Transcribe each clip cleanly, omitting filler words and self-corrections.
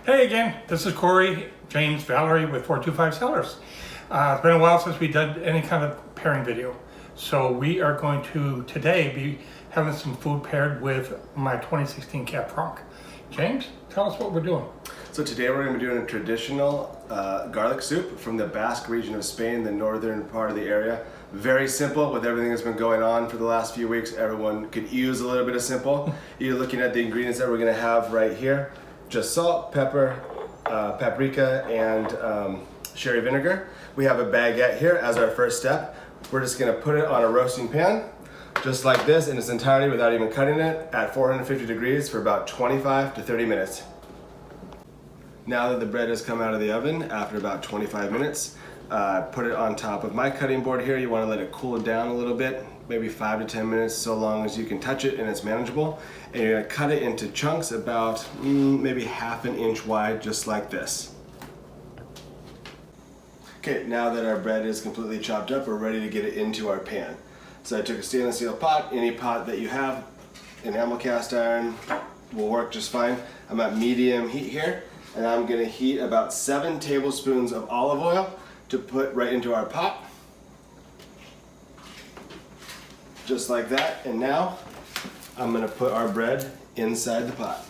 Hey again, this is Corey, James, Valerie with 425 Cellars. It's been a while since we did any kind of pairing video. So we are going to today be having some food paired with my 2016 Cab Franc. James, tell us what we're doing. So today we're going to be doing a traditional garlic soup from the Basque region of Spain, the northern part of the area. Very simple with everything that's been going on for the last few weeks. Everyone could use a little bit of simple. You're looking at the ingredients that we're going to have right here. Just salt, pepper, paprika, and sherry vinegar. We have a baguette here as our first step. We're just going to put it on a roasting pan, just like this in its entirety without even cutting it, at 450 degrees for about 25 to 30 minutes. Now that the bread has come out of the oven after about 25 minutes, put it on top of my cutting board here. You want to let it cool down a little bit, maybe 5 to 10 minutes, so long as you can touch it and it's manageable. And you're going to cut it into chunks about maybe ½ an inch wide, just like this. Okay, now that our bread is completely chopped up, we're ready to get it into our pan. So I took a stainless steel pot, any pot that you have, enamel cast iron will work just fine. I'm at medium heat here, and I'm going to heat about 7 tablespoons of olive oil to put right into our pot. Just like that, and now I'm going to put our bread inside the pot.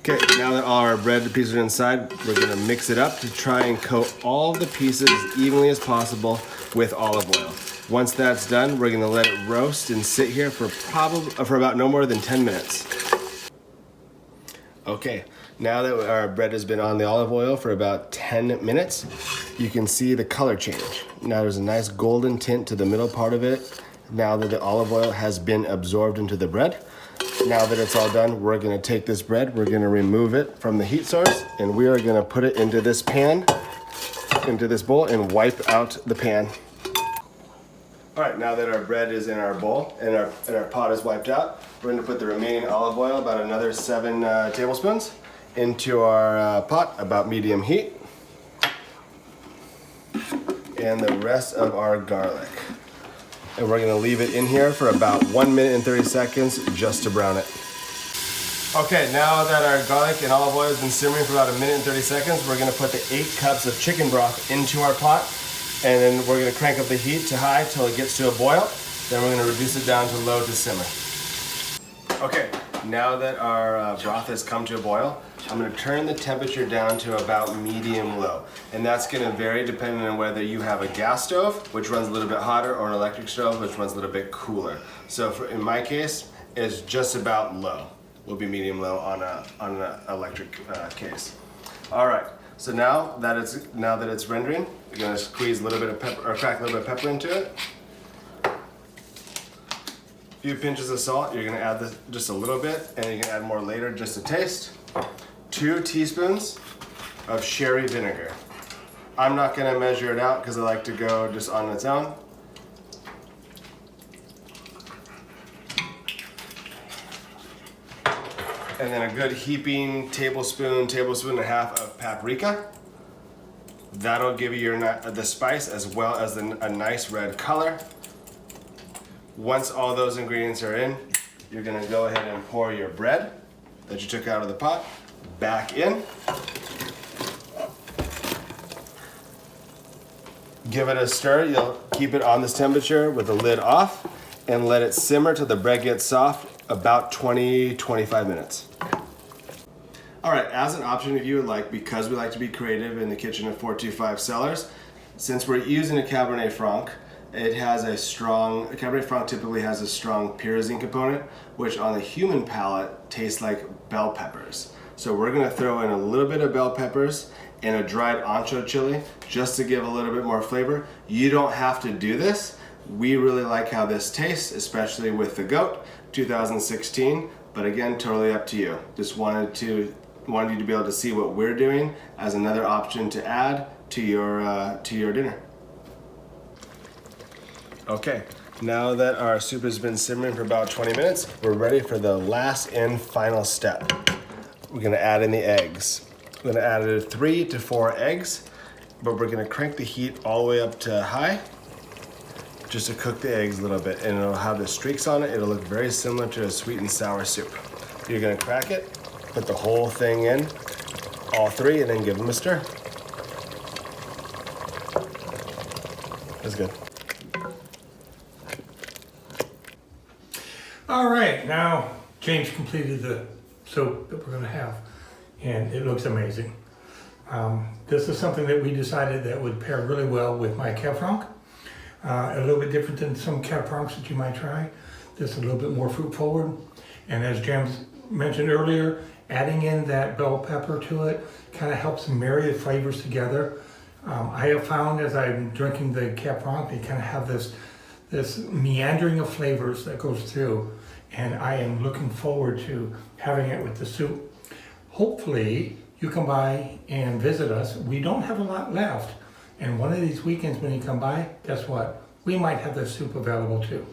Okay, now that all our bread pieces are inside, we're going to mix it up to try and coat all the pieces as evenly as possible with olive oil. Once that's done, we're going to let it roast and sit here for about no more than 10 minutes. Okay, now that our bread has been on the olive oil for about 10 minutes, you can see the color change. Now there's a nice golden tint to the middle part of it, now that the olive oil has been absorbed into the bread. Now that it's all done, we're going to take this bread, we're going to remove it from the heat source, and we are going to put it into this pan, into this bowl, and wipe out the pan. All right, now that our bread is in our bowl and our pot is wiped out, we're going to put the remaining olive oil, about another 7 tablespoons, into our pot, about medium heat, and the rest of our garlic. And we're going to leave it in here for about 1 minute and 30 seconds just to brown it. Okay, now that our garlic and olive oil has been simmering for about 1 minute and 30 seconds, we're going to put the 8 cups of chicken broth into our pot. And then we're going to crank up the heat to high till it gets to a boil. Then we're going to reduce it down to low to simmer. Okay, now that our broth has come to a boil, I'm going to turn the temperature down to about medium-low. And that's going to vary depending on whether you have a gas stove, which runs a little bit hotter, or an electric stove, which runs a little bit cooler. So in my case, it's just about low. Will be medium-low on an electric case. All right. So now that it's rendering, you're gonna squeeze a little bit of pepper, or crack a little bit of pepper into it. A few pinches of salt. You're gonna add this just a little bit, and you can add more later just to taste. 2 teaspoons of sherry vinegar. I'm not gonna measure it out because I like to go just on its own. And then a good heaping tablespoon and a half of paprika. That'll give you the spice as well as a nice red color. Once all those ingredients are in, you're gonna go ahead and pour your bread that you took out of the pot back in. Give it a stir. You'll keep it on this temperature with the lid off and let it simmer till the bread gets soft, about 20-25 minutes. All right, as an option if you would like, because we like to be creative in the kitchen of 425 Cellars, since we're using a Cabernet Franc, Cabernet Franc typically has a strong pyrazine component, which on the human palate tastes like bell peppers. So we're gonna throw in a little bit of bell peppers and a dried ancho chili just to give a little bit more flavor. You don't have to do this. We really like how this tastes, especially with the goat 2016, but again, totally up to you. Just wanted you to be able to see what we're doing as another option to add to your dinner. Okay, now that our soup has been simmering for about 20 minutes, we're ready for the last and final step. We're gonna add in the eggs. We're gonna add 3 to 4 eggs, but we're gonna crank the heat all the way up to high just to cook the eggs a little bit, and it'll have the streaks on it. It'll look very similar to a sweet and sour soup. You're gonna crack it, Put the whole thing in, all three, and then give them a stir. That's good. All right, now James completed the soup that we're gonna have, and it looks amazing. This is something that we decided that would pair really well with my Cab Franc. A little bit different than some Cab Francs that you might try. This is a little bit more fruit forward. And as James mentioned earlier, adding in that bell pepper to it kind of helps marry the flavors together. I have found as I'm drinking the Cab Franc, they kind of have this meandering of flavors that goes through. And I am looking forward to having it with the soup. Hopefully you come by and visit us. We don't have a lot left. And one of these weekends when you come by, guess what? We might have the soup available too.